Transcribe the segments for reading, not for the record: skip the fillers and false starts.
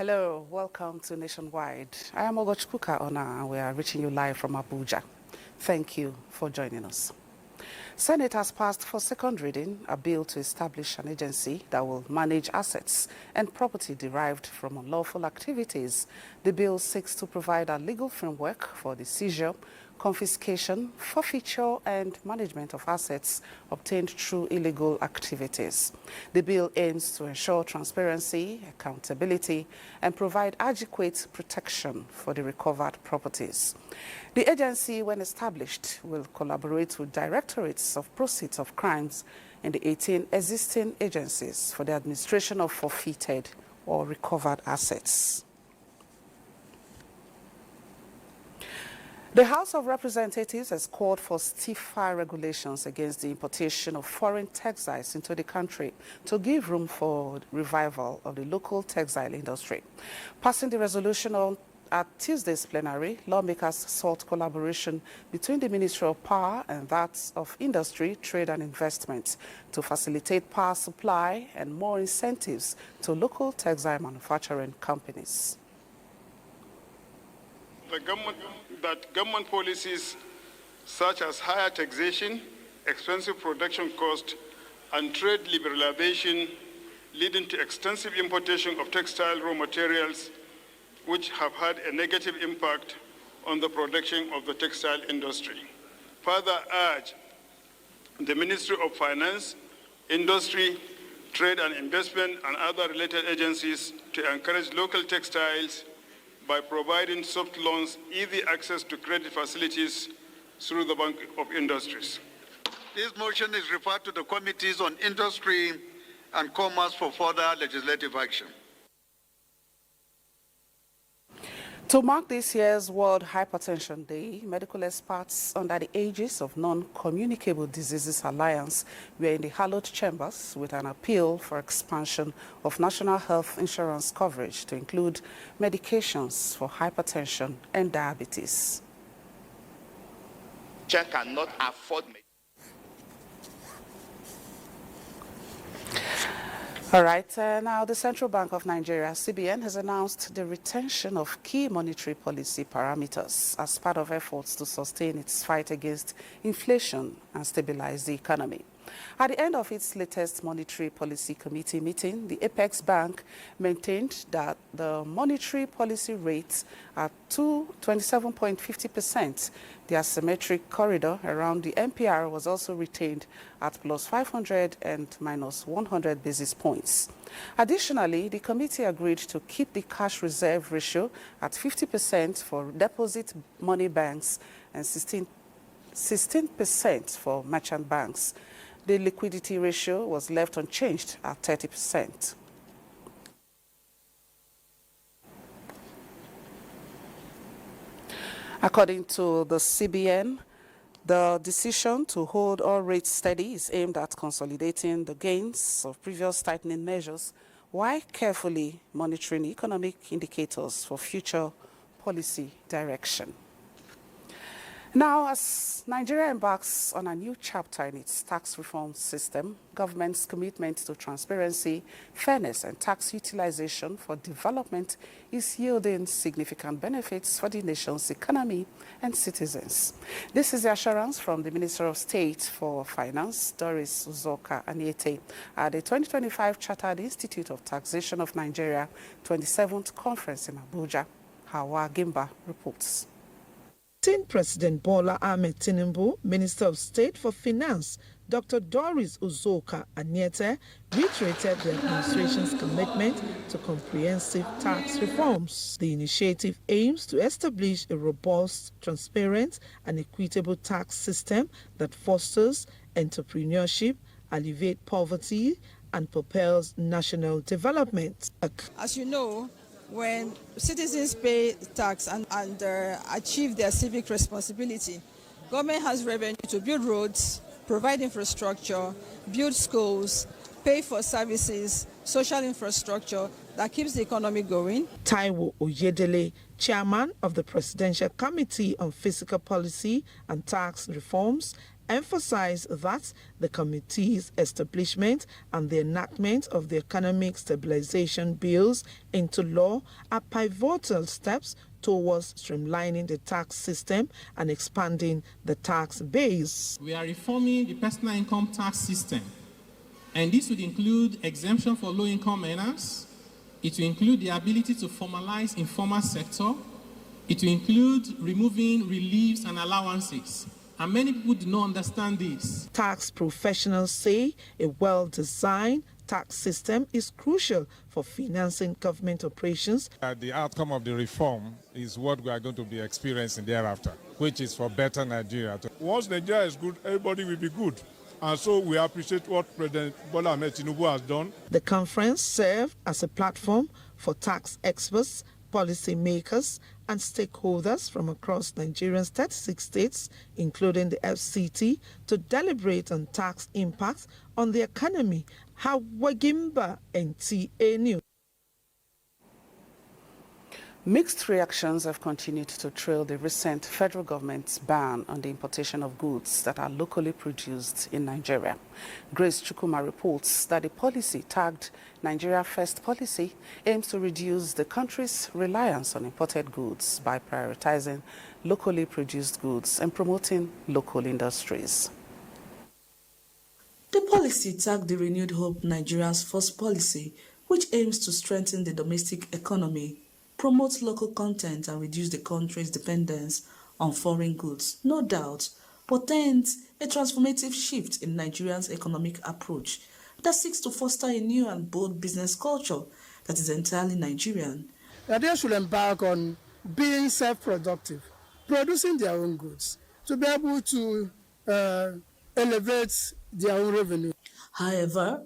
Hello, welcome to Nationwide. I am Ogochkuka Ona and we are reaching you live from Abuja. Thank you for joining us. Senate has passed for second reading a bill to establish an agency that will manage assets and property derived from unlawful activities. The bill seeks to provide a legal framework for the seizure, confiscation, forfeiture and management of assets obtained through illegal activities. The bill aims to ensure transparency, accountability and provide adequate protection for the recovered properties. The agency, when established, will collaborate with directorates of proceeds of crimes in the 18 existing agencies for the administration of forfeited or recovered assets. The House of Representatives has called for stiffer regulations against the importation of foreign textiles into the country to give room for revival of the local textile industry. Passing the resolution at Tuesday's plenary, lawmakers sought collaboration between the Ministry of Power and that of Industry, Trade and Investment to facilitate power supply and more incentives to local textile manufacturing companies. Government policies such as higher taxation, expensive production cost, and trade liberalization leading to extensive importation of textile raw materials which have had a negative impact on the production of the textile industry. Further urge the Ministry of Finance, Industry, Trade and Investment and other related agencies to encourage local textiles by providing soft loans, easy access to credit facilities through the Bank of Industries. This motion is referred to the Committees on Industry and Commerce for further legislative action. To mark this year's World Hypertension Day, medical experts under the Aegis of Non-Communicable Diseases Alliance were in the hallowed chambers with an appeal for expansion of national health insurance coverage to include medications for hypertension and diabetes. Cannot afford All right, now the Central Bank of Nigeria, CBN, has announced the retention of key monetary policy parameters as part of efforts to sustain its fight against inflation and stabilize the economy. At the end of its latest Monetary Policy Committee meeting, the Apex Bank maintained that the monetary policy rate at 27.50%, the asymmetric corridor around the MPR was also retained at plus 500 and minus 100 basis points. Additionally, the committee agreed to keep the cash reserve ratio at 50% for deposit money banks and 16% for merchant banks. The liquidity ratio was left unchanged at 30%. According to the CBN, the decision to hold all rates steady is aimed at consolidating the gains of previous tightening measures while carefully monitoring economic indicators for future policy direction. Now, as Nigeria embarks on a new chapter in its tax reform system, government's commitment to transparency, fairness, and tax utilization for development is yielding significant benefits for the nation's economy and citizens. This is the assurance from the Minister of State for Finance, Doris Uzoka Aniete, at the 2025 Chartered Institute of Taxation of Nigeria 27th Conference in Abuja. Hawa Gimba reports. President Bola Ahmed Tinubu, Minister of State for Finance, Dr. Doris Uzoka Aniete, reiterated the administration's commitment to comprehensive tax reforms. The initiative aims to establish a robust, transparent, and equitable tax system that fosters entrepreneurship, alleviates poverty, and propels national development. As you know, when citizens pay tax and achieve their civic responsibility, government has revenue to build roads, provide infrastructure, build schools, pay for services, social infrastructure that keeps the economy going. Taiwo Oyedele, chairman of the Presidential Committee on Fiscal Policy and Tax Reforms, emphasized that the committee's establishment and the enactment of the economic stabilization bills into law are pivotal steps towards streamlining the tax system and expanding the tax base. We are reforming the personal income tax system, and this would include exemption for low-income earners. It will include the ability to formalize informal sector. It will include removing reliefs and allowances. And many people do not understand this. Tax professionals say a well-designed tax system is crucial for financing government operations. The outcome of the reform is what we are going to be experiencing thereafter, which is for better Nigeria. Once Nigeria is good, everybody will be good. And so we appreciate what President Bola Ahmed Tinubu has done. The conference served as a platform for tax experts, policy makers, and stakeholders from across Nigeria's 36 states, including the FCT, to deliberate on tax impacts on the economy. Hawagimba, NTA News. Mixed reactions have continued to trail the recent federal government's ban on the importation of goods that are locally produced in Nigeria. Grace Chukuma reports that the policy, tagged Nigeria First policy, aims to reduce the country's reliance on imported goods by prioritizing locally produced goods and promoting local industries. The policy tagged the renewed hope Nigeria's First policy, which aims to strengthen the domestic economy, promote local content and reduce the country's dependence on foreign goods, no doubt, portends a transformative shift in Nigeria's economic approach that seeks to foster a new and bold business culture that is entirely Nigerian. Nigeria should embark on being self-productive, producing their own goods, to be able to elevate their own revenue. However,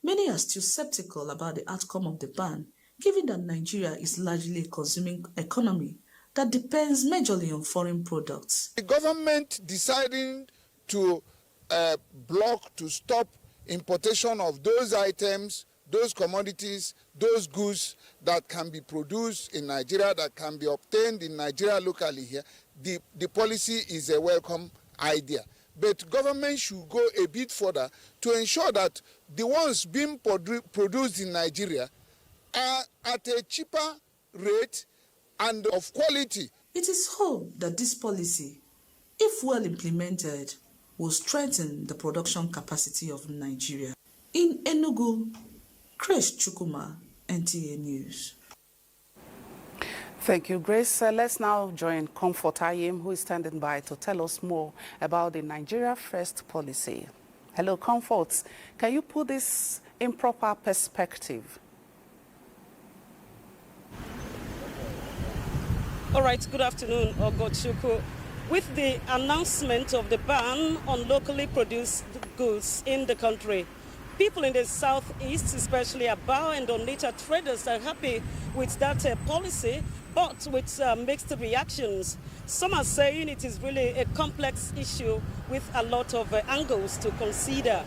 many are still skeptical about the outcome of the ban, given that Nigeria is largely a consuming economy that depends majorly on foreign products. The government deciding to to stop importation of those items, those commodities, those goods that can be produced in Nigeria, that can be obtained in Nigeria locally here, the policy is a welcome idea. But government should go a bit further to ensure that the ones being produced in Nigeria are at a cheaper rate and of quality. It is hoped that this policy, if well implemented, will strengthen the production capacity of Nigeria. In Enugu, Grace Chukuma, NTA News. Thank you, Grace. Let's now join Comfort Ayim, who is standing by to tell us more about the Nigeria First policy. Hello, Comfort. Can you put this in proper perspective? All right, good afternoon, Ogochukwu. With the announcement of the ban on locally produced goods in the country, people in the southeast, especially Aba and Onitsha traders, are happy with that policy, but with mixed reactions. Some are saying it is really a complex issue with a lot of angles to consider,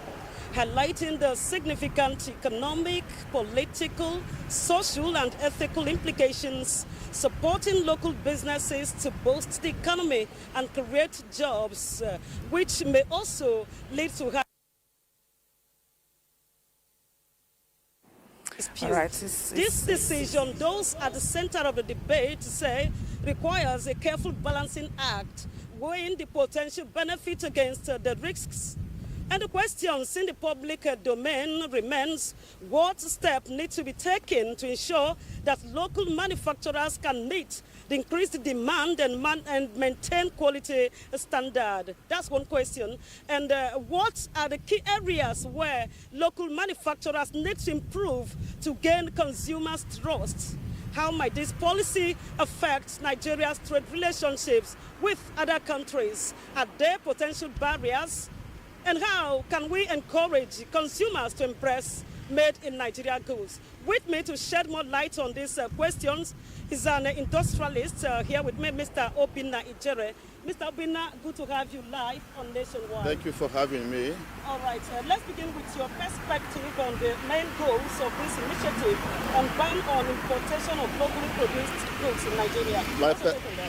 highlighting the significant economic, political, social and ethical implications, supporting local businesses to boost the economy and create jobs, which may also lead to high This decision, those at the center of the debate say, requires a careful balancing act, weighing the potential benefit against the risks. And the questions in the public domain remains, what steps need to be taken to ensure that local manufacturers can meet the increased demand and maintain quality standard? That's one question. And what are the key areas where local manufacturers need to improve to gain consumers' trust? How might this policy affect Nigeria's trade relationships with other countries? Are there potential barriers? And how can we encourage consumers to embrace made in Nigeria goods? With me to shed more light on these questions is an industrialist here with me, Mr. Obinna Ijere. Mr. Obinna, good to have you live on Nationwide. Thank you for having me. All right, let's begin with your perspective on the main goals of this initiative and ban on importation of locally produced goods in Nigeria.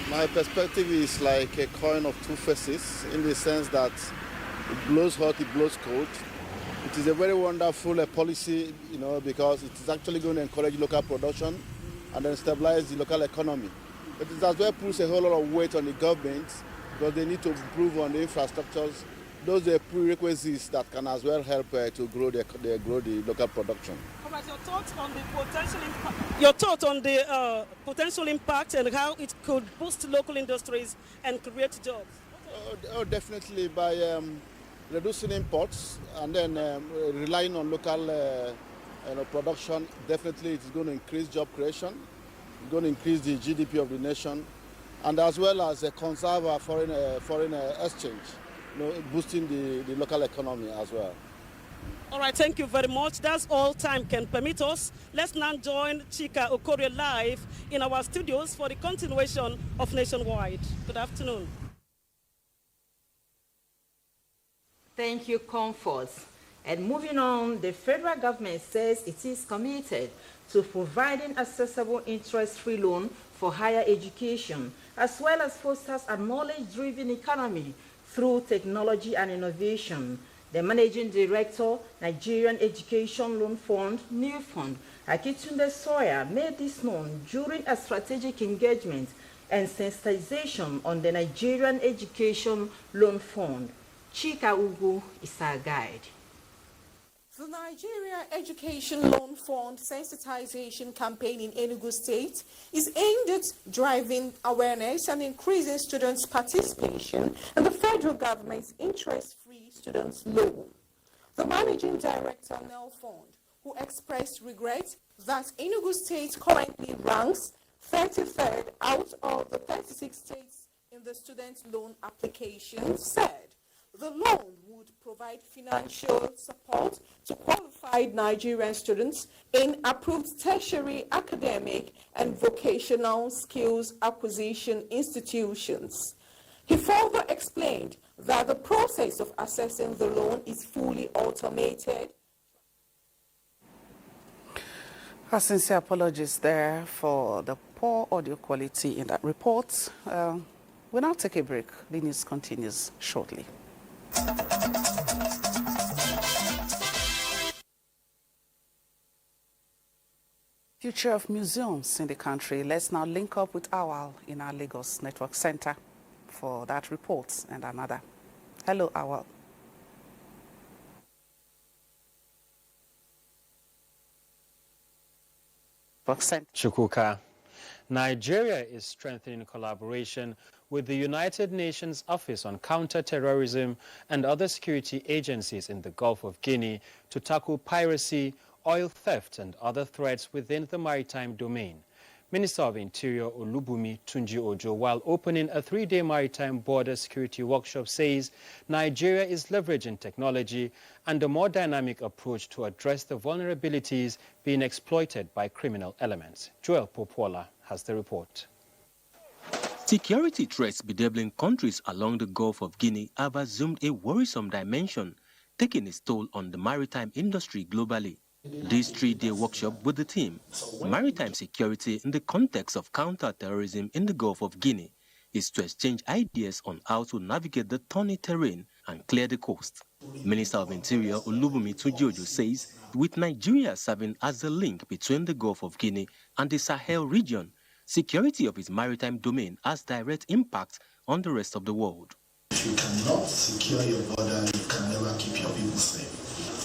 My perspective is like a coin of two faces, in the sense that It blows hot, it blows cold. It is a very wonderful policy, because it is actually going to encourage local production and then stabilize the local economy. But it as well puts a whole lot of weight on the government because they need to improve on the infrastructures. Those are prerequisites that can as well help to grow the local production. Your thoughts on the potential impact? Your thoughts on the potential impact and how it could boost local industries and create jobs? Definitely by reducing imports and then relying on local production. Definitely, it's going to increase job creation. It's going to increase the GDP of the nation, and as well as conserve our foreign exchange, boosting the local economy as well. All right, thank you very much. That's all time can permit us. Let's now join Chika Okorie live in our studios for the continuation of Nationwide. Good afternoon. Thank you, Comfort. And moving on, the federal government says it is committed to providing accessible interest-free loan for higher education, as well as fosters a knowledge-driven economy through technology and innovation. The Managing Director, Nigerian Education Loan Fund, New Fund, Akitunde Sawyer, made this known during a strategic engagement and sensitization on the Nigerian Education Loan Fund. Chika Ugu is our guide. The Nigeria Education Loan Fund sensitization campaign in Enugu State is aimed at driving awareness and increasing students' participation in the federal government's interest-free students' loan. The Managing Director, Nel Fund, who expressed regret that Enugu State currently ranks 33rd out of the 36 states in the student loan application, said the loan would provide financial support to qualified Nigerian students in approved tertiary academic and vocational skills acquisition institutions. He further explained that the process of assessing the loan is fully automated. Our sincere apologies there for the poor audio quality in that report. We'll now take a break. The news continues shortly. Future of museums in the country. Let's now link up with Awal in our Lagos Network Center for that report and another. Hello, Awal. Chukwuka. Nigeria is strengthening collaboration with the United Nations Office on Counter-Terrorism and other security agencies in the Gulf of Guinea to tackle piracy, oil theft and other threats within the maritime domain. Minister of Interior Olubunmi Tunji-Ojo, while opening a 3-day maritime border security workshop, says Nigeria is leveraging technology and a more dynamic approach to address the vulnerabilities being exploited by criminal elements. Joel Popola has the report. Security threats bedeviling countries along the Gulf of Guinea have assumed a worrisome dimension, taking its toll on the maritime industry globally. This 3-day workshop with the theme, Maritime Security in the Context of Counter-Terrorism in the Gulf of Guinea, is to exchange ideas on how to navigate the thorny terrain and clear the coast. Minister of Interior Olubunmi Tunji-Ojo says, with Nigeria serving as the link between the Gulf of Guinea and the Sahel region, security of its maritime domain has direct impact on the rest of the world. If you cannot secure your border, you can never keep your people safe.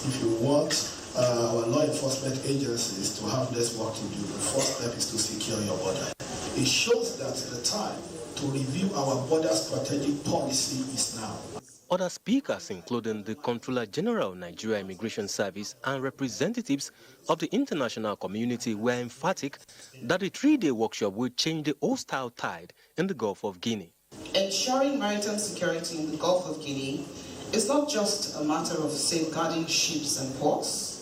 If you want our law enforcement agencies to have less work to do, the first step is to secure your border. It shows that the time to review our border strategic policy is now. Other speakers, including the Controller General of Nigeria Immigration Service and representatives of the international community, were emphatic that the 3-day workshop will change the hostile tide in the Gulf of Guinea. Ensuring maritime security in the Gulf of Guinea is not just a matter of safeguarding ships and ports.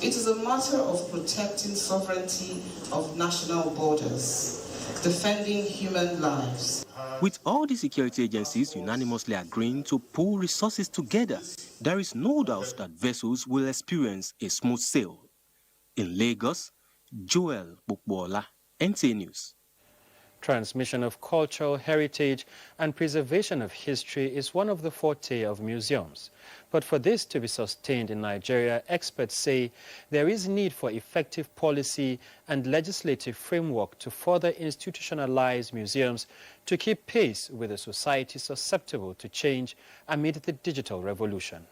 It is a matter of protecting sovereignty of national borders, defending human lives. With all the security agencies unanimously agreeing to pool resources together, there is no doubt that vessels will experience a smooth sail. In Lagos, Joel Bukbola, NTA News. Transmission of cultural heritage and preservation of history is one of the forte of museums. But for this to be sustained in Nigeria, experts say there is need for effective policy and legislative framework to further institutionalize museums to keep pace with a society susceptible to change amid the digital revolution.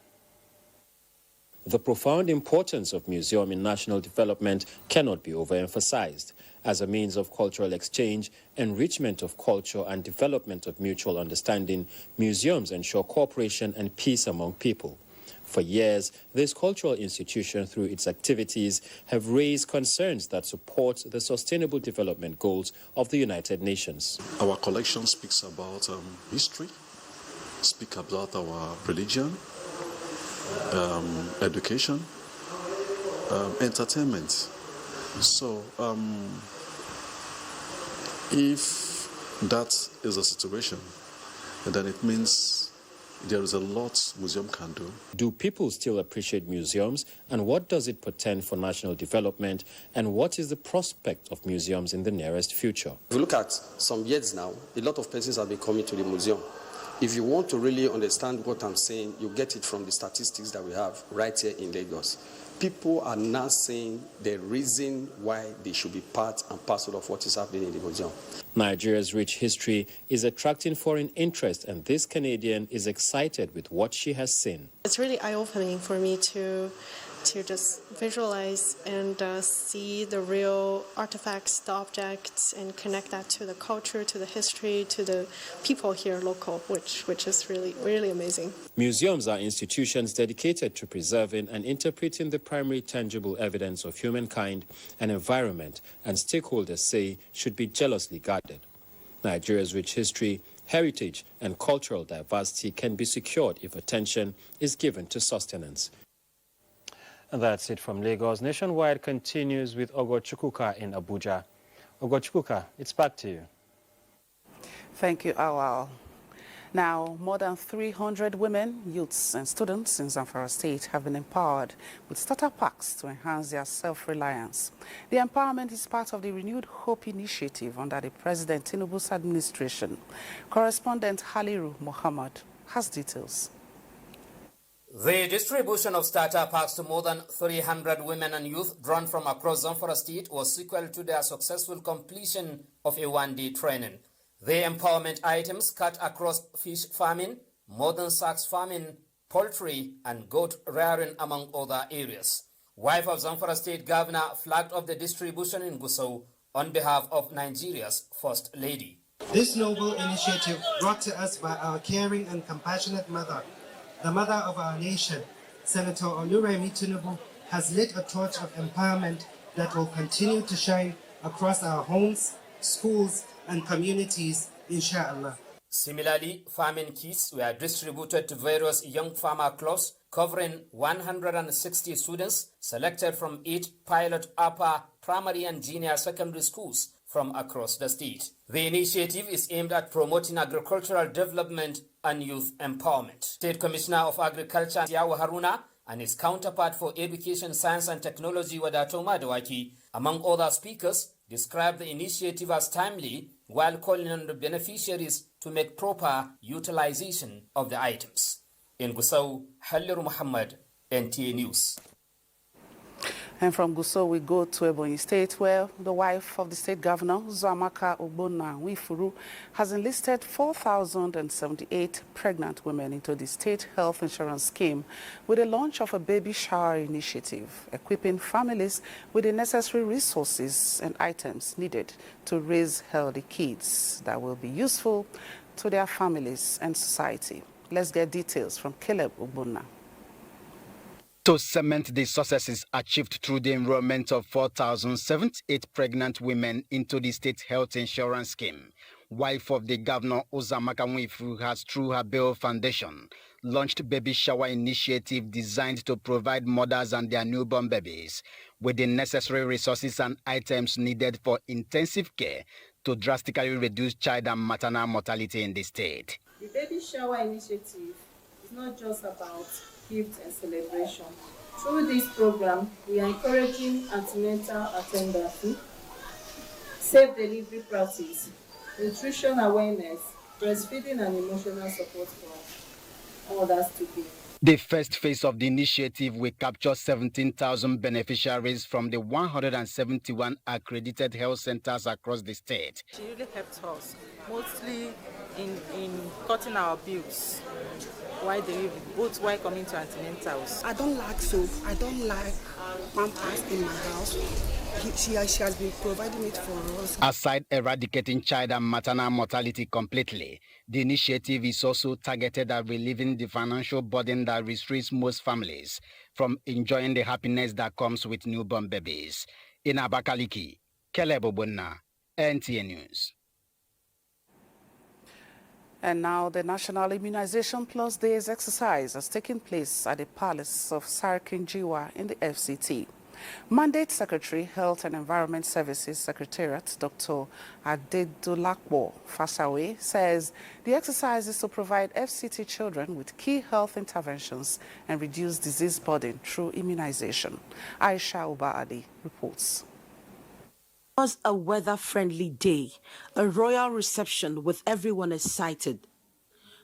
The profound importance of museum in national development cannot be overemphasized. As a means of cultural exchange, enrichment of culture, and development of mutual understanding, museums ensure cooperation and peace among people. For years, this cultural institution, through its activities, have raised concerns that support the Sustainable Development Goals of the United Nations. Our collection speaks about history, speaks about our religion, education, entertainment. So if that is the situation, then it means there is a lot museum can do. Do people still appreciate museums, and what does it portend for national development, and what is the prospect of museums in the nearest future? If you look at some years now, a lot of persons have been coming to the museum. If you want to really understand what I'm saying, you get it from the statistics that we have right here in Lagos. People are now saying the reason why they should be part and parcel of what is happening in the museum. Nigeria's rich history is attracting foreign interest, and this Canadian is excited with what she has seen. It's really eye-opening for me to just visualize and see the real artifacts, the objects, and connect that to the culture, to the history, to the people here local, which is really, really amazing. Museums are institutions dedicated to preserving and interpreting the primary tangible evidence of humankind and environment, and stakeholders say should be jealously guarded. Nigeria's rich history, heritage, and cultural diversity can be secured if attention is given to sustenance. And that's it from Lagos. Nationwide continues with Ogochukwuka in Abuja. Ogochukwuka, it's back to you. Thank you, Awal. Now, more than 300 women, youths, and students in Zamfara State have been empowered with starter packs to enhance their self-reliance. The empowerment is part of the Renewed Hope initiative under the President Tinubu's administration. Correspondent Haliru Mohammed has details. The distribution of starter packs to more than 300 women and youth drawn from across Zamfara State was sequel to their successful completion of a one-day training. The empowerment items cut across fish farming, modern sax farming, poultry, and goat rearing, among other areas. Wife of Zamfara State Governor flagged off the distribution in Gusau on behalf of Nigeria's First Lady. This noble initiative brought to us by our caring and compassionate mother, the mother of our nation, Senator Oluremi Tinubu, has lit a torch of empowerment that will continue to shine across our homes, schools, and communities, inshallah. Similarly, farming kits were distributed to various young farmer clubs covering 160 students selected from 8 pilot upper primary and junior secondary schools from across the state. The initiative is aimed at promoting agricultural development and youth empowerment. State Commissioner of Agriculture Siawa Haruna and his counterpart for Education, Science and Technology Wadato Madawaki, among other speakers, described the initiative as timely while calling on the beneficiaries to make proper utilization of the items. In Gusau, Haliru Muhammad, NTA News. And from Gusau, we go to Ebonyi State, where the wife of the state governor, Uzoamaka Ogbonna Nwifuru, has enlisted 4,078 pregnant women into the state health insurance scheme with the launch of a baby shower initiative, equipping families with the necessary resources and items needed to raise healthy kids that will be useful to their families and society. Let's get details from Caleb Ogbonna. To cement the successes achieved through the enrollment of 4,078 pregnant women into the state health insurance scheme, wife of the governor Uzoamaka Nwifuru has, through her Bill Foundation, launched baby shower initiative designed to provide mothers and their newborn babies with the necessary resources and items needed for intensive care to drastically reduce child and maternal mortality in the state. The baby shower initiative is not just about gift and celebration. Through this program, we are encouraging antenatal attendance, safe delivery practice, nutrition awareness, breastfeeding and emotional support for others to be. The first phase of the initiative will capture 17,000 beneficiaries from the 171 accredited health centers across the state. She really helped us, mostly in cutting our bills while delivering, both while coming to antenatals. I don't like soap. I don't like pampers in my house. She has been providing it for us. Aside eradicating child and maternal mortality completely, the initiative is also targeted at relieving the financial burden that restricts most families from enjoying the happiness that comes with newborn babies. In Abakaliki, Caleb Obonna, NTN News. And now the National Immunization Plus Days exercise has taken place at the Palace of Sarkinjiwa in the FCT. Mandate Secretary, Health and Environment Services Secretariat, Dr. Adedolakbo Fasawe, says the exercise is to provide FCT children with key health interventions and reduce disease burden through immunization. Aisha Uba-Adi reports. It was a weather-friendly day, a royal reception with everyone excited.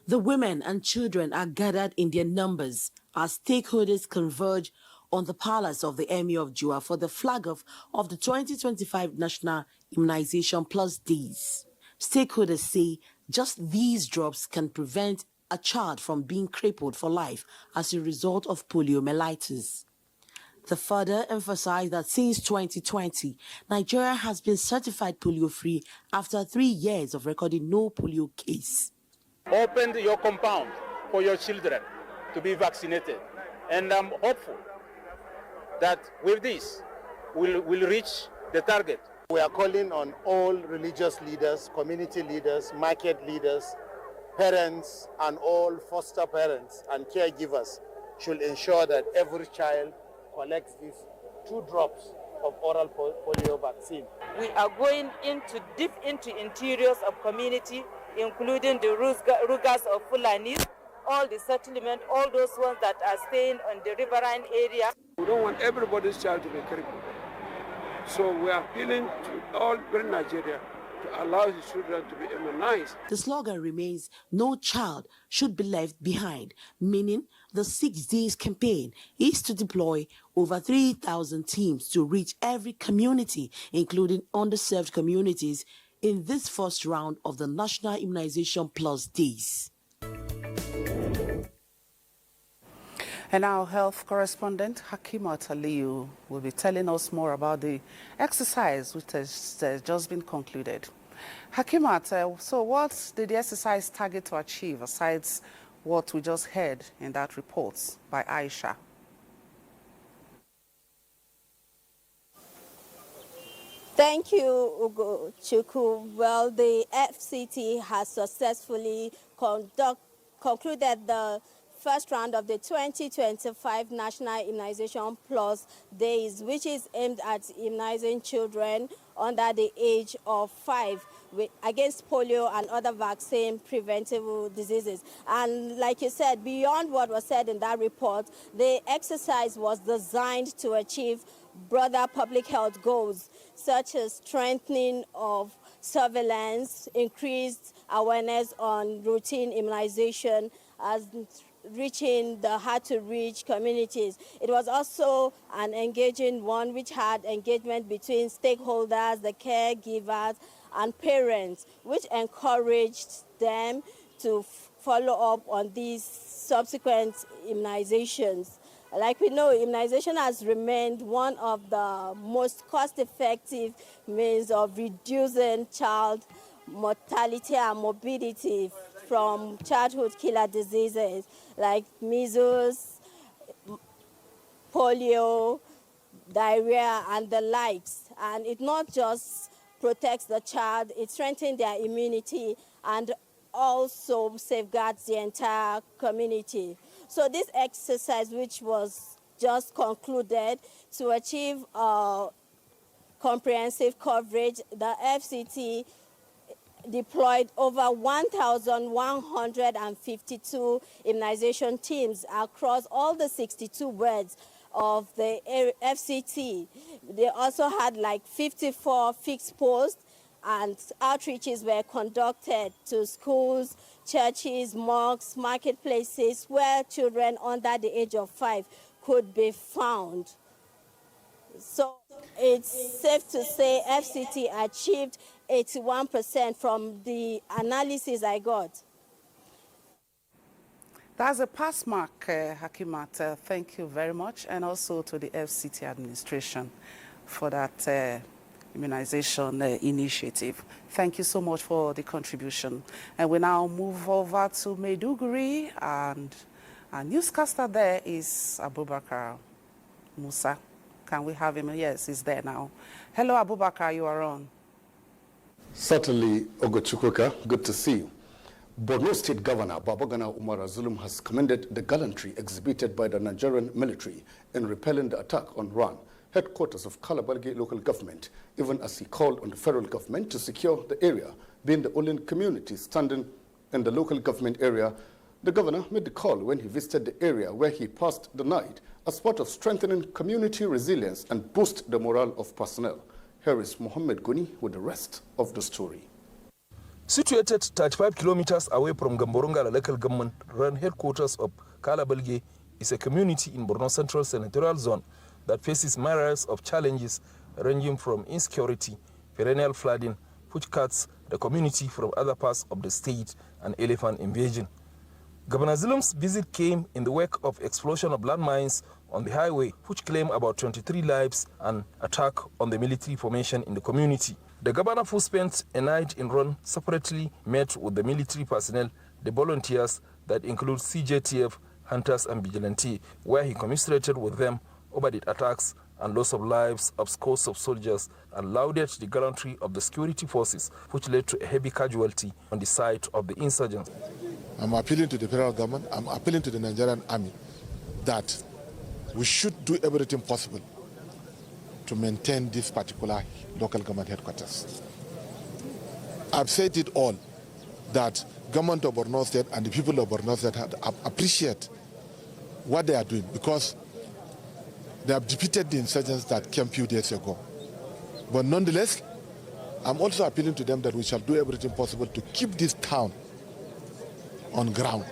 The women and children are gathered in their numbers as stakeholders converge on the palace of the Emir of Jua for the flag-off of the 2025 National Immunization Plus Days. Stakeholders say just these drops can prevent a child from being crippled for life as a result of poliomyelitis. The further emphasized that since 2020, Nigeria has been certified polio-free after 3 years of recording no polio case. Open your compound for your children to be vaccinated, and I'm hopeful that with this, we'll reach the target. We are calling on all religious leaders, community leaders, market leaders, parents, and all foster parents and caregivers should ensure that every child collects these 2 drops of oral polio vaccine. We are going deep into interiors of community, including the Rugas of Fulanis, all the settlement, all those ones that are staying on the riverine area. We don't want everybody's child to be crippled. So we are appealing to all in Nigeria to allow his children to be immunized. The slogan remains, no child should be left behind, meaning the 6 days campaign is to deploy over 3,000 teams to reach every community, including underserved communities, in this first round of the National Immunization Plus Days. And our health correspondent, Hakimat Aliyu, will be telling us more about the exercise which has just been concluded. Hakimat, so what did the exercise target to achieve, aside what we just heard in that report by Aisha? Thank you, Ugo Chukwu. Well, the FCT has successfully concluded the first round of the 2025 National Immunization Plus Days, which is aimed at immunizing children under the age of 5 against polio and other vaccine-preventable diseases. And like you said, beyond what was said in that report, the exercise was designed to achieve broader public health goals, such as strengthening of surveillance, increased awareness on routine immunization, as reaching the hard-to-reach communities. It was also an engaging one which had engagement between stakeholders, the caregivers, and parents, which encouraged them to follow up on these subsequent immunizations. Like we know, immunization has remained one of the most cost-effective means of reducing child mortality and morbidity from childhood killer diseases like measles, polio, diarrhea, and the likes. And it not just protects the child, it strengthens their immunity and also safeguards the entire community. So this exercise, which was just concluded to achieve comprehensive coverage, the FCT deployed over 1,152 immunization teams across all the 62 wards of the FCT. They also had like 54 fixed posts and outreaches were conducted to schools, churches, mosques, marketplaces where children under the age of 5 could be found. So it's safe to say FCT achieved 81% from the analysis I got. That's a pass mark, Hakimat. Thank you very much, and also to the FCT administration for that immunization initiative. Thank you so much for the contribution. And we now move over to Maiduguri, and our newscaster there is Abubakar Musa. Can we have him? Yes, he's there now. Hello, Abubakar, you are on. Certainly, Ogochukwuka, good to see you. Borno State Governor Babagana Umar Zulum has commended the gallantry exhibited by the Nigerian military in repelling the attack on Ran, headquarters of Kalabalgi local government, even as he called on the federal government to secure the area, being the only community standing in the local government area. The governor made the call when he visited the area where he passed the night as part of strengthening community resilience and boost the morale of personnel. Here is Mohammed Guni with the rest of the story. Situated 35 kilometers away from Gamboronga local government, Ran headquarters of Kalabalgi is a community in Borno Central Senatorial Zone that faces myriads of challenges ranging from insecurity, perennial flooding, which cuts the community from other parts of the state, and elephant invasion. Governor Zulum's visit came in the wake of explosion of landmines on the highway, which claimed about 23 lives, and attack on the military formation in the community. The governor, who spent a night in Ron, separately met with the military personnel, the volunteers that include CJTF, hunters and vigilante, where he commiserated with them over the attacks and loss of lives of scores of soldiers, and lauded the gallantry of the security forces, which led to a heavy casualty on the side of the insurgents. I'm appealing to the federal government, I'm appealing to the Nigerian army that we should do everything possible to maintain this particular local government headquarters. I've said it all, that government of Borno State and the people of Borno State appreciate what they are doing, because they have defeated the insurgents that came a few days ago. But nonetheless, I'm also appealing to them that we shall do everything possible to keep this town on ground.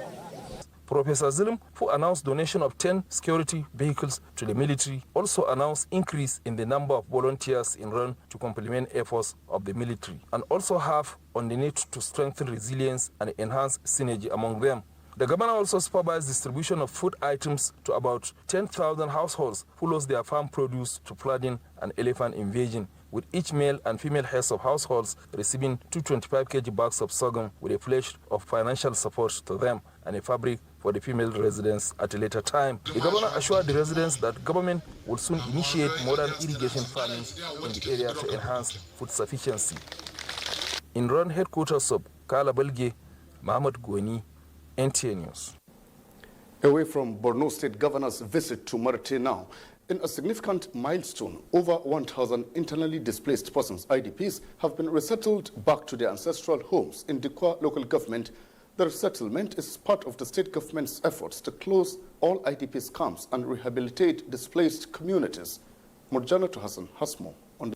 Professor Zulum, who announced donation of 10 security vehicles to the military, also announced increase in the number of volunteers in Run to complement efforts of the military, and also have on the need to strengthen resilience and enhance synergy among them. The governor also supervised distribution of food items to about 10,000 households who lost their farm produce to flooding and elephant invasion, with each male and female heads of households receiving 225 kg bags of sorghum, with a pledge of financial support to them and a fabric for the female residents at a later time. The governor assured the residents that government will soon initiate modern irrigation farming in the area to enhance food sufficiency. In Ron headquarters of Kalabalgi, Mohammed Goni, NTA News. Away from Borno State Governor's visit to Maritime now, in a significant milestone, over 1,000 internally displaced persons, IDPs, have been resettled back to their ancestral homes in Dikwa local government. The resettlement is part of the state government's efforts to close all IDPs camps and rehabilitate displaced communities. Murjanatu Hassan has more on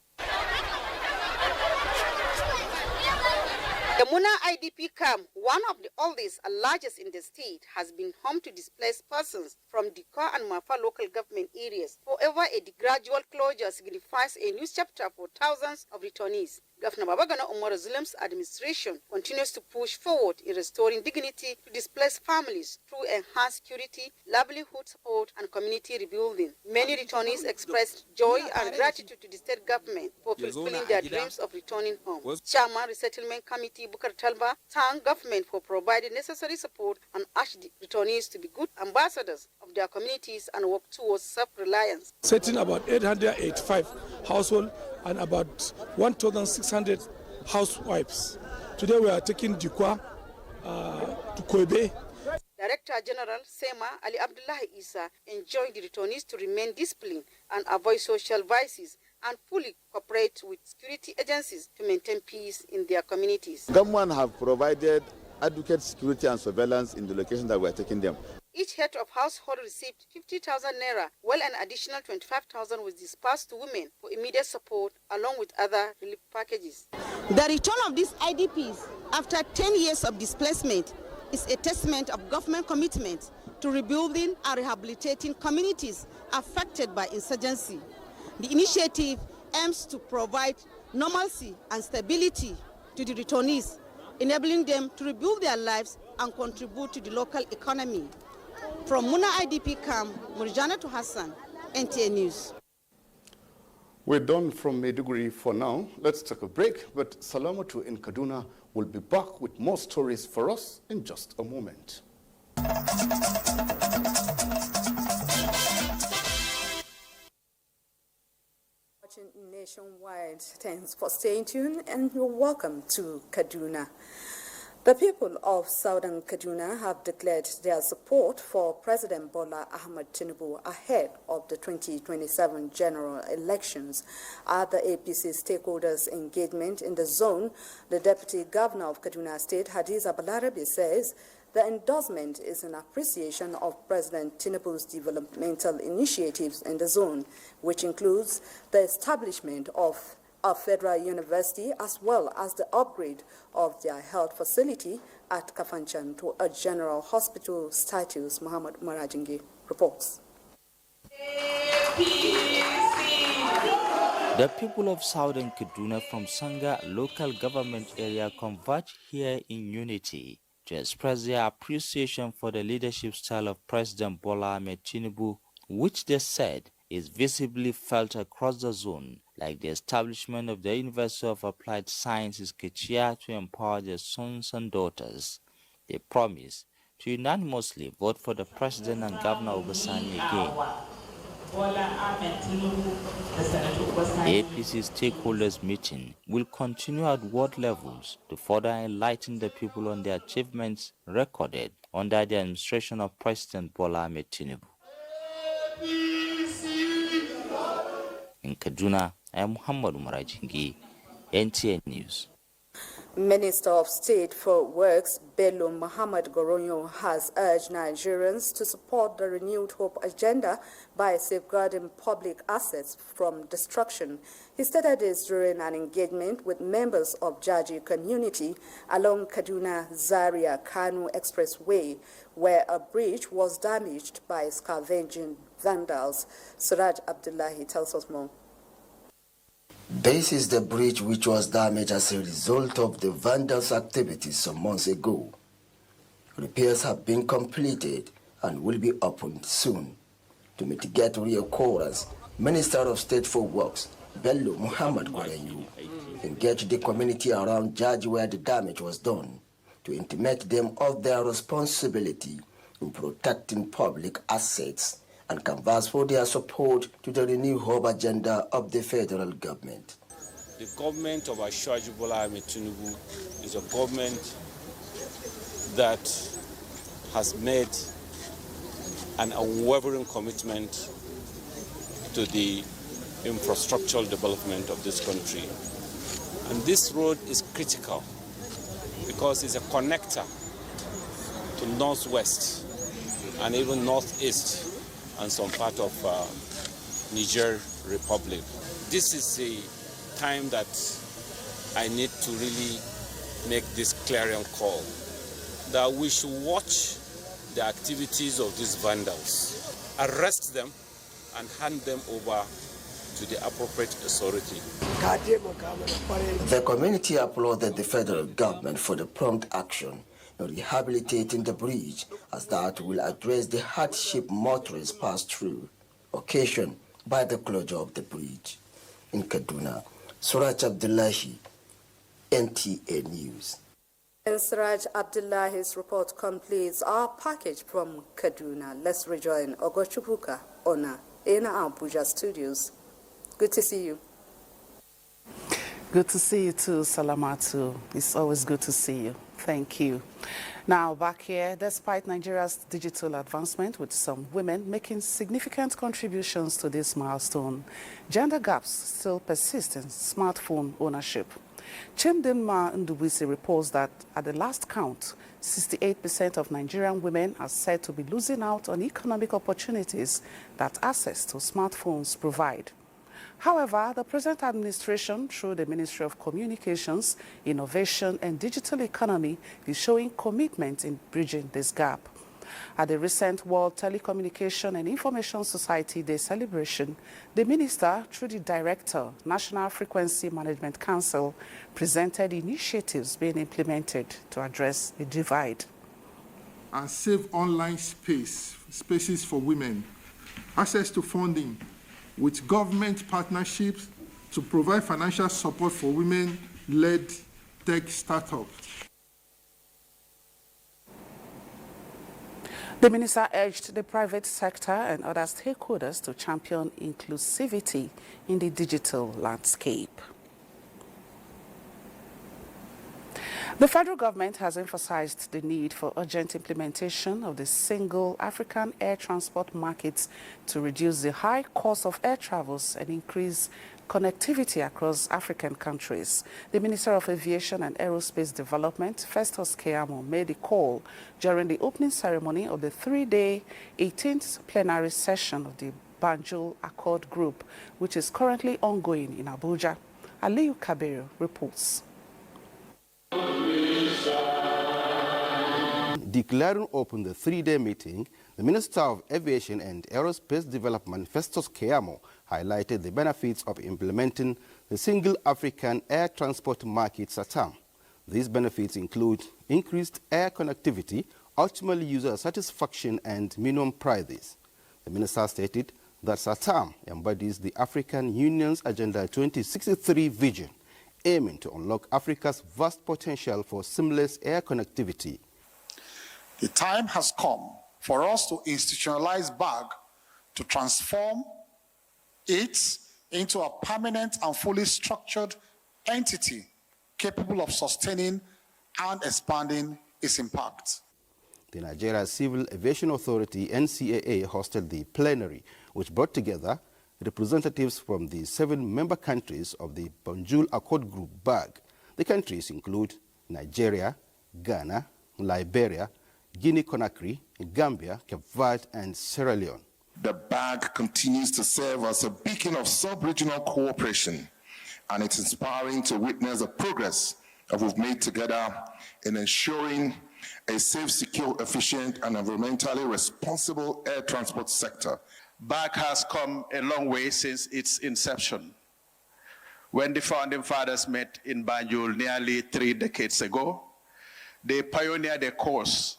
The Muna IDP camp, one of the oldest and largest in the state, has been home to displaced persons from Dikwa and Mafa local government areas. However, a gradual closure signifies a new chapter for thousands of returnees. Governor Babagana Umar Zulum's administration continues to push forward in restoring dignity to displaced families through enhanced security, livelihood support, and community rebuilding. Many returnees expressed joy and gratitude to the state government for fulfilling their dreams of returning home. Chairman Resettlement Committee Bukar Talba thanked government for providing necessary support and urged the returnees to be good ambassadors of their communities and work towards self-reliance. Setting about 885 households and about 1,600 housewives. Today we are taking Dikwa to Kobe. Director General Sema Ali Abdullahi Isa enjoined the returnees to remain disciplined and avoid social vices and fully cooperate with security agencies to maintain peace in their communities. Government have provided adequate security and surveillance in the location that we are taking them. Each head of household received 50,000 naira, while an additional 25,000 was dispersed to women for immediate support, along with other relief packages. The return of these IDPs after 10 years of displacement is a testament of government commitment to rebuilding and rehabilitating communities affected by insurgency. The initiative aims to provide normalcy and stability to the returnees, enabling them to rebuild their lives and contribute to the local economy. From Muna IDP camp, Murjana to Hassan, NTA News. We're done from Maiduguri for now. Let's take a break, but Salamatu in Kaduna will be back with more stories for us in just a moment. Watching nationwide, thanks for staying tuned and you're welcome to Kaduna. The people of southern Kaduna have declared their support for President Bola Ahmed Tinubu ahead of the 2027 general elections. At the APC stakeholders' engagement in the zone, the Deputy Governor of Kaduna State, Hadiza Balarabe, says the endorsement is an appreciation of President Tinubu's developmental initiatives in the zone, which includes the establishment of a federal university as well as the upgrade of their health facility at Kafanchan to a general hospital status. Muhammad Marajingi reports. The people of southern Kaduna from Sanga local government area converge here in unity to express their appreciation for the leadership style of President Bola Ahmed Tinubu, which they said is visibly felt across the zone, like the establishment of the University of Applied Sciences Kechia to empower their sons and daughters. They promise to unanimously vote for the President and Governor Obasani again. The APC stakeholders meeting will continue at ward levels to further enlighten the people on the achievements recorded under the administration of President Bola Ahmed Tinubu. In Kaduna, I am Muhammad Marajingi, NTA News. Minister of State for Works, Bello Muhammad Goronyo, has urged Nigerians to support the renewed hope agenda by safeguarding public assets from destruction. He stated this during an engagement with members of Jaji community along Kaduna-Zaria-Kanu Expressway, where a bridge was damaged by scavenging vandals. Suraj Abdullahi tells us more. This is the bridge which was damaged as a result of the vandals' activities some months ago. Repairs have been completed and will be opened soon. To mitigate reoccurrence, Minister of State for Works, Bello Muhammad Gorenyu, engaged the community around Jaji where the damage was done to intimate them of their responsibility in protecting public assets and canvass for their support to the renewed hope agenda of the federal government. The government of Ashwaji Bola Ahmed Tinubu is a government that has made an unwavering commitment to the infrastructural development of this country. And this road is critical because it's a connector to northwest and even northeast and some part of Niger Republic. This is the time that I need to really make this clarion call that we should watch the activities of these vandals, arrest them and hand them over to the appropriate authority. The community applauded the federal government for the prompt action in rehabilitating the bridge, as that will address the hardship motorists pass through, occasioned by the closure of the bridge. In Kaduna, Suraj Abdullahi, NTA News. And Suraj Abdullahi's report completes our package from Kaduna. Let's rejoin Ogochukwuka Ona in our Abuja studios. Good to see you. Good to see you too, Salamatu. It's always good to see you. Thank you. Now, back here, despite Nigeria's digital advancement, with some women making significant contributions to this milestone, gender gaps still persist in smartphone ownership. Chimdinma Ndubuisi reports that at the last count, 68% of Nigerian women are said to be losing out on economic opportunities that access to smartphones provide. However, the present administration, through the Ministry of Communications, Innovation and Digital Economy, is showing commitment in bridging this gap. At the recent World Telecommunication and Information Society Day celebration, the minister, through the director, National Frequency Management Council, presented initiatives being implemented to address the divide. And save online spaces for women, access to funding with government partnerships to provide financial support for women-led tech startups. The minister urged the private sector and other stakeholders to champion inclusivity in the digital landscape. The federal government has emphasized the need for urgent implementation of the single African air transport markets to reduce the high cost of air travels and increase connectivity across African countries. The Minister of Aviation and Aerospace Development, Festus Keyamo, made the call during the opening ceremony of the three-day 18th plenary session of the Banjul Accord Group, which is currently ongoing in Abuja. Aliyu Kabiru reports. Declaring open the three-day meeting, the Minister of Aviation and Aerospace Development, Festus Keyamo, highlighted the benefits of implementing the Single African Air Transport Market SATAM. These benefits include increased air connectivity, ultimately user satisfaction, and minimum prices. The Minister stated that SATAM embodies the African Union's Agenda 2063 vision, aiming to unlock Africa's vast potential for seamless air connectivity. The time has come for us to institutionalize BAG to transform it into a permanent and fully structured entity capable of sustaining and expanding its impact. The Nigeria Civil Aviation Authority, NCAA, hosted the plenary, which brought together representatives from the 7 member countries of the Banjul Accord Group BAG. The countries include Nigeria, Ghana, Liberia, Guinea-Conakry, Gambia, Cape Verde, and Sierra Leone. The BAG continues to serve as a beacon of sub-regional cooperation, and it's inspiring to witness the progress that we've made together in ensuring a safe, secure, efficient, and environmentally responsible air transport sector. BAG has come a long way since its inception. When the founding fathers met in Banjul nearly 3 decades ago, they pioneered a course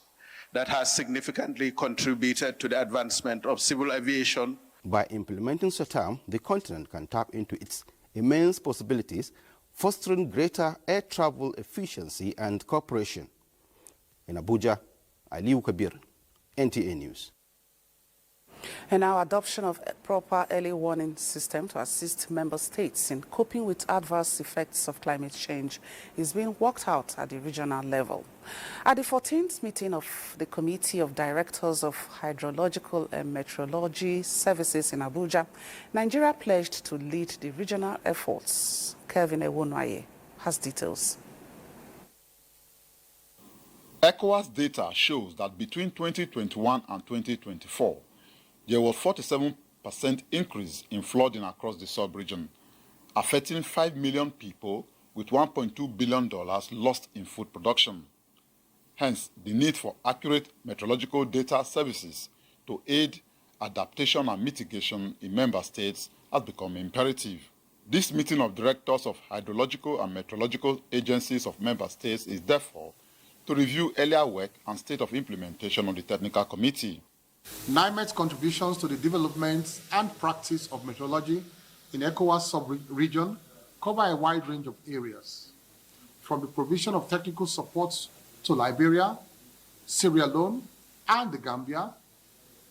that has significantly contributed to the advancement of civil aviation. By implementing SATAM, the continent can tap into its immense possibilities, fostering greater air travel efficiency and cooperation. In Abuja, Aliyu Kabir, NTA News. And now, adoption of a proper early warning system to assist member states in coping with adverse effects of climate change is being worked out at the regional level. At the 14th meeting of the Committee of Directors of Hydrological and Meteorology Services in Abuja, Nigeria pledged to lead the regional efforts. Kevin Ewonwaye has details. ECOWAS data shows that between 2021 and 2024, there was 47% increase in flooding across the sub-region, affecting 5 million people with $1.2 billion lost in food production. Hence, the need for accurate meteorological data services to aid adaptation and mitigation in member states has become imperative. This meeting of directors of hydrological and meteorological agencies of member states is therefore to review earlier work and state of implementation of the technical committee. NIMET's contributions to the development and practice of meteorology in ECOWAS sub-region cover a wide range of areas, from the provision of technical support to Liberia, Sierra Leone, and the Gambia,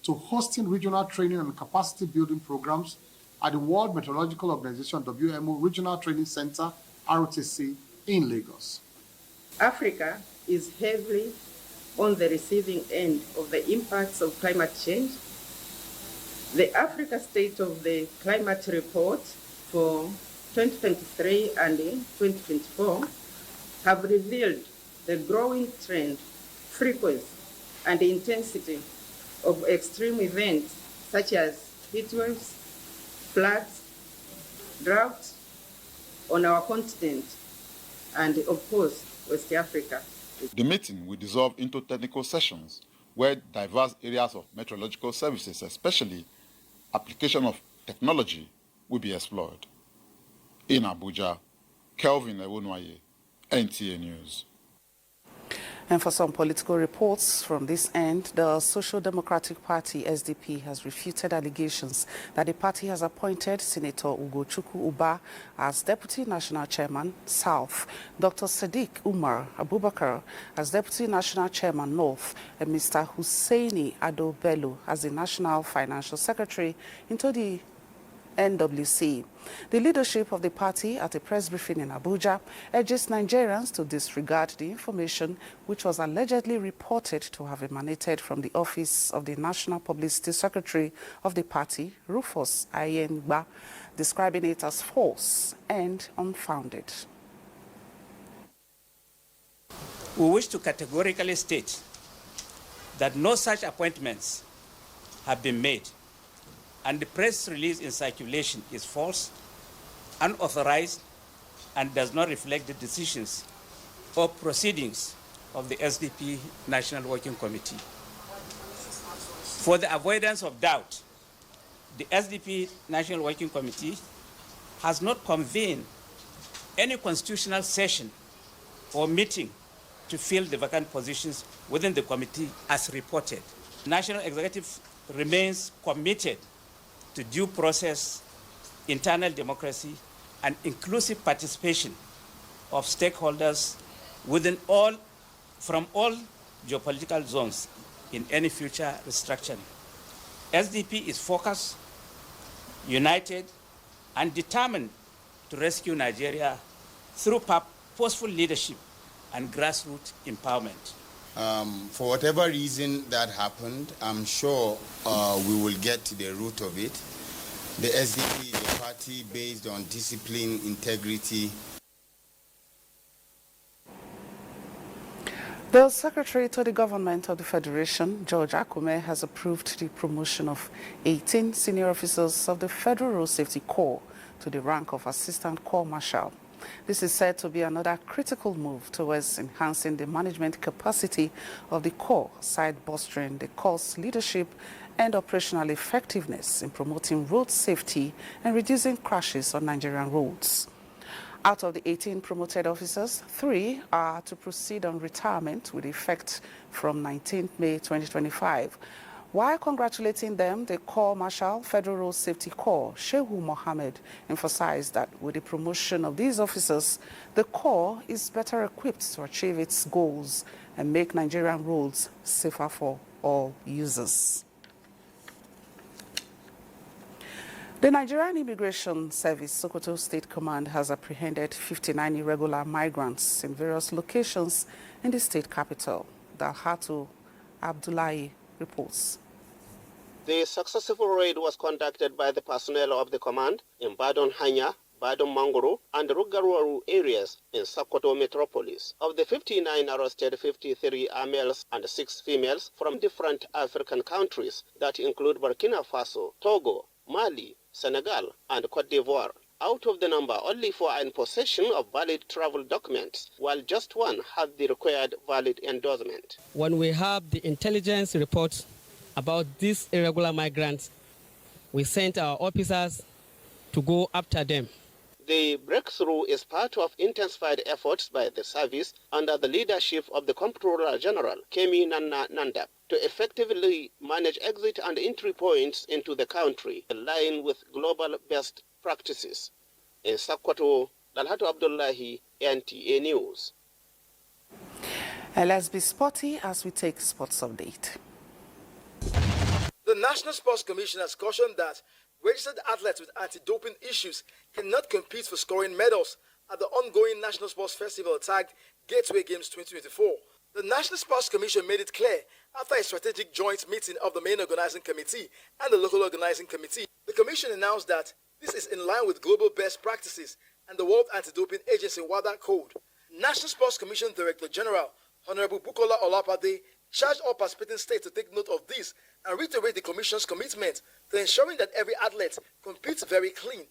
to hosting regional training and capacity building programs at the World Meteorological Organization WMO Regional Training Center, ROTC, in Lagos. Africa is heavily on the receiving end of the impacts of climate change. The Africa State of the Climate Report for 2023 and 2024 have revealed the growing trend, frequency, and intensity of extreme events such as heat waves, floods, drought on our continent, and of course, West Africa. The meeting will dissolve into technical sessions where diverse areas of meteorological services, especially application of technology, will be explored. In Abuja, Kelvin Ewonwaye, NTA News. And for some political reports from this end, the Social Democratic Party, SDP, has refuted allegations that the party has appointed Senator Ugochukwu Uba as Deputy National Chairman, South, Dr. Sadiq Umar Abubakar as Deputy National Chairman, North, and Mr. Hussaini Ado Bello as the National Financial Secretary into the NWC. The leadership of the party at a press briefing in Abuja urges Nigerians to disregard the information which was allegedly reported to have emanated from the office of the National Publicity Secretary of the party, Rufus Ayengba, describing it as false and unfounded. We wish to categorically state that no such appointments have been made, and the press release in circulation is false, unauthorized, and does not reflect the decisions or proceedings of the SDP National Working Committee. For the avoidance of doubt, the SDP National Working Committee has not convened any constitutional session or meeting to fill the vacant positions within the committee as reported. The National Executive remains committed to due process, internal democracy, and inclusive participation of stakeholders from all geopolitical zones in any future restructuring. SDP is focused, united, and determined to rescue Nigeria through purposeful leadership and grassroots empowerment. For whatever reason that happened, I'm sure we will get to the root of it. The SDP is a party based on discipline, integrity. The Secretary to the Government of the Federation, George Akume, has approved the promotion of 18 senior officers of the Federal Road Safety Corps to the rank of Assistant Corps Marshal. This is said to be another critical move towards enhancing the management capacity of the Corps, aside bolstering the Corps' leadership and operational effectiveness in promoting road safety and reducing crashes on Nigerian roads. Out of the 18 promoted officers, 3 are to proceed on retirement with effect from 19th May 2025. While congratulating them, the Corps Marshal, Federal Road Safety Corps, Shehu Mohammed, emphasized that with the promotion of these officers, the Corps is better equipped to achieve its goals and make Nigerian roads safer for all users. The Nigerian Immigration Service, Sokoto State Command, has apprehended 59 irregular migrants in various locations in the state capital. Dalhatu Abdullahi reports. The successful raid was conducted by the personnel of the command in Badon Hanya, Badon Mangoro, and Rugaruaru areas in Sokoto metropolis. Of the 59 arrested, 53 are males and 6 females from different African countries that include Burkina Faso, Togo, Mali, Senegal, and Cote d'Ivoire. Out of the number, only 4 are in possession of valid travel documents, while just 1 have the required valid endorsement. When we have the intelligence reports about these irregular migrants, we sent our officers to go after them. The breakthrough is part of intensified efforts by the service under the leadership of the Comptroller General, Kemi Nana Nandap, to effectively manage exit and entry points into the country in line with global best practices. In Sokoto, Dalhatu Abdullahi, NTA News. And let's be sporty as we take sports update. The National Sports Commission has cautioned that registered athletes with anti-doping issues cannot compete for scoring medals at the ongoing National Sports Festival tagged Gateway Games 2024. The National Sports Commission made it clear after a strategic joint meeting of the main organizing committee and the local organizing committee. The commission announced that this is in line with global best practices and the World Anti-Doping Agency WADA Code. National Sports Commission Director General Honorable Bukola Olapade charged all participating states to take note of this and reiterate the Commission's commitment to ensuring that every athlete competes very clean.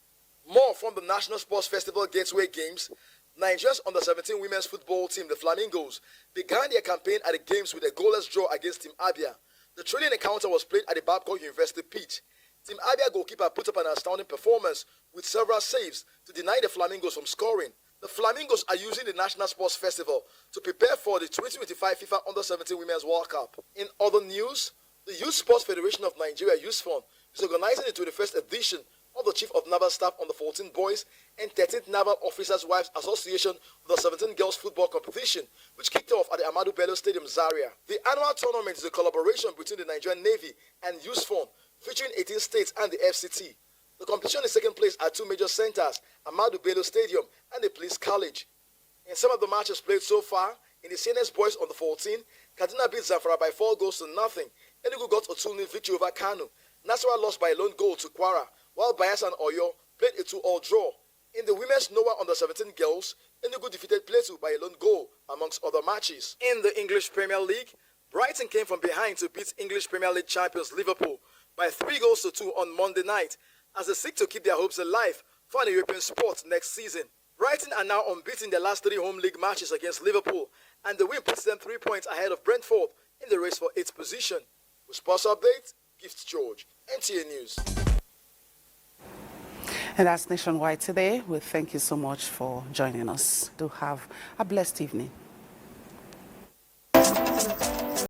More from the National Sports Festival Gateway Games. Nigeria's under-17 women's football team, the Flamingos, began their campaign at the games with a goalless draw against Team Abia. The thrilling encounter was played at the Babcock University pitch. Team Abia goalkeeper put up an astounding performance with several saves to deny the Flamingos from scoring. The Flamingos are using the National Sports Festival to prepare for the 2025 FIFA Under-17 Women's World Cup. In other news, the Youth Sports Federation of Nigeria, Youth Fund, is organizing the 21st edition of the Chief of Naval Staff on the 14 Boys and 13th Naval Officers' Wives Association of the 17 Girls Football Competition, which kicked off at the Ahmadu Bello Stadium, Zaria. The annual tournament is a collaboration between the Nigerian Navy and Youth Fund, featuring 18 states and the FCT. The competition is taking place at two major centers, Ahmadu Bello Stadium and the Police College. In some of the matches played so far, in the CNS Boys on the 14, Kaduna beat Zamfara by 4 goals to nothing. Enugu got a 2-0 victory over Kanu. Nasarawa lost by a lone goal to Kwara, while Bayelsa and Oyo played a 2-2 draw. In the women's Noah under-17 girls, Enugu defeated Plateau by a lone goal, amongst other matches. In the English Premier League, Brighton came from behind to beat English Premier League champions Liverpool by 3-2 on Monday night, as they seek to keep their hopes alive for an European sport next season. Brighton are now unbeaten in their last 3 home league matches against Liverpool, and the win puts them 3 points ahead of Brentford in the race for 8th position. With Sports Update, Gift George, NTA News. And that's Nationwide today. We thank you so much for joining us. Do have a blessed evening.